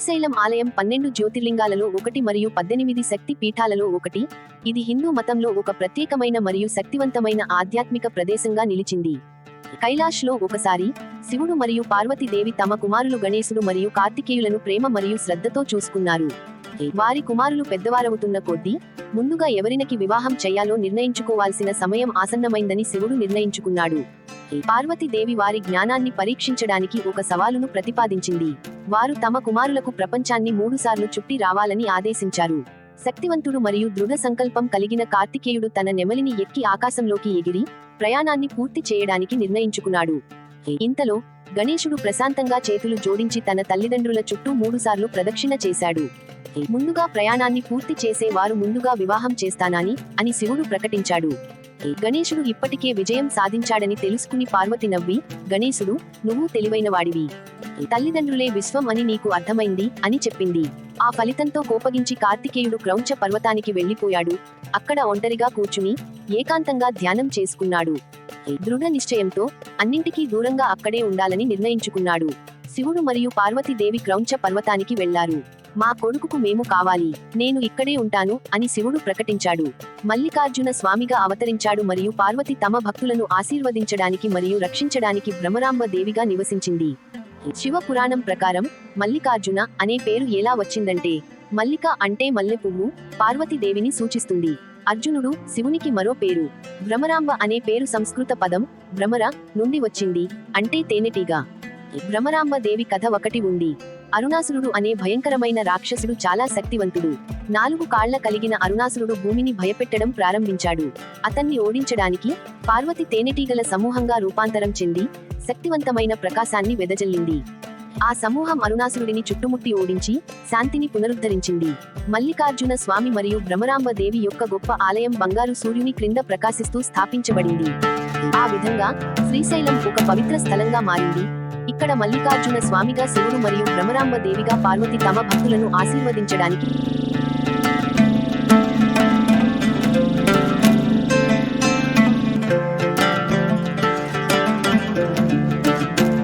శ్రీశైలం ఆలయం 12 జ్యోతిర్లింగాలలో ఒకటి మరియు 18 శక్తి పీఠాలలో ఒకటి. ఇది హిందూ మతంలో ఒక ప్రత్యేకమైన మరియు శక్తివంతమైన ఆధ్యాత్మిక ప్రదేశంగా నిలిచింది. కైలాష్లో ఒకసారి శివుడు మరియు పార్వతీదేవి తమ కుమారులు గణేశుడు మరియు కార్తికేయులను ప్రేమ మరియు శ్రద్ధతో చూసుకున్నారు. వారి కుమారులు పెద్దవారవుతున్న కొద్దీ ముందుగా ఎవరినకి వివాహం చేయాలో నిర్ణయించుకోవాల్సిన సమయం ఆసన్నమైందని శివుడు నిర్ణయించుకున్నాడు. పార్వతీదేవి వారి జ్ఞానాన్ని పరీక్షించడానికి ఒక సవాలును ప్రతిపాదించింది. వారు తమ కుమారులకు ప్రపంచాన్ని 3 సార్లు చుట్టి రావాలని ఆదేశించారు. శక్తివంతుడు మరియు దృఢ సంకల్పం కలిగిన కార్తికేయుడు తన నెమలిని ఎక్కి ఆకాశంలోకి ఎగిరి ప్రయాణాన్ని పూర్తి చేయడానికి నిర్ణయించుకున్నాడు. ఇంతలో గణేశుడు ప్రశాంతంగా చేతులు జోడించి తన తల్లిదండ్రుల చుట్టూ 3 సార్లు ప్రదక్షిణ చేశాడు. ముందుగా ప్రయాణాన్ని పూర్తి చేసే వారు ముందుగా వివాహం చేస్తానని అని శివుడు ప్రకటించాడు. గణేశుడు ఇప్పటికే విజయం సాధించాడని తెలుసుకుని పార్వతి నవ్వి, గణేశుడు, నువ్వు తెలివైనవాడివి. తల్లిదండ్రులే విశ్వం అని నీకు అర్థమైంది అని చెప్పింది. ఆ ఫలితంతో కోపగించి కార్తికేయుడు క్రౌంచ పర్వతానికి వెళ్లిపోయాడు. అక్కడ ఒంటరిగా కూర్చుని ఏకాంతంగా ధ్యానం చేసుకున్నాడు. దృఢ నిశ్చయంతో అన్నింటికీ దూరంగా అక్కడే ఉండాలని నిర్ణయించుకున్నాడు. శివుడు మరియు పార్వతీదేవి క్రౌంచ పర్వతానికి వెళ్లారు. మా కొడుకుకు మేము కావాలి, నేను ఇక్కడే ఉంటాను అని శివుడు ప్రకటించాడు. మల్లికార్జున స్వామిగా అవతరించాడు మరియు పార్వతి తమ భక్తులను ఆశీర్వదించడానికి మరియు రక్షించడానికి భ్రమరాంబ దేవిగా నివసించింది. శివ పురాణం ప్రకారం మల్లికార్జున అనే పేరు ఎలా వచ్చిందంటే, మల్లిక అంటే మల్లె పువ్వు, పార్వతీదేవిని సూచిస్తుంది. అర్జునుడు శివునికి మరో పేరు. భ్రమరాంబ అనే పేరు సంస్కృత పదం భ్రమర నుండి వచ్చింది, అంటే తేనెటీగ. భ్రమరాంబ దేవి కథ ఒకటి ఉంది. అరుణాసురుడు అనే భయంకరమైన రాక్షసుడు చాలా శక్తివంతుడు. 4 కాళ్ల కలిగిన అరుణాసురుడు భూమిని భయపెట్టడం ప్రారంభించాడు. అతన్ని ఓడించడానికి పార్వతి తేనెటీగల సమూహంగా రూపాంతరం చెంది శక్తివంతమైన ప్రకాశాన్ని వెదజల్లింది. ఆ సమూహం అరుణాసురుడిని చుట్టుముట్టి ఓడించి శాంతిని పునరుద్ధరించింది. మల్లికార్జున స్వామి మరియు భ్రమరాంబ దేవి యొక్క గొప్ప ఆలయం బంగారు సూర్యుని క్రింద ప్రకాశిస్తూ స్థాపించబడింది. ఆ విధంగా శ్రీశైలం ఒక పవిత్ర స్థలంగా మారింది. ఇక్కడ మల్లికార్జున స్వామిగా శివుడు మరియు భ్రమరాంబ దేవిగా పార్వతి తమ భక్తులను ఆశీర్వదించడానికి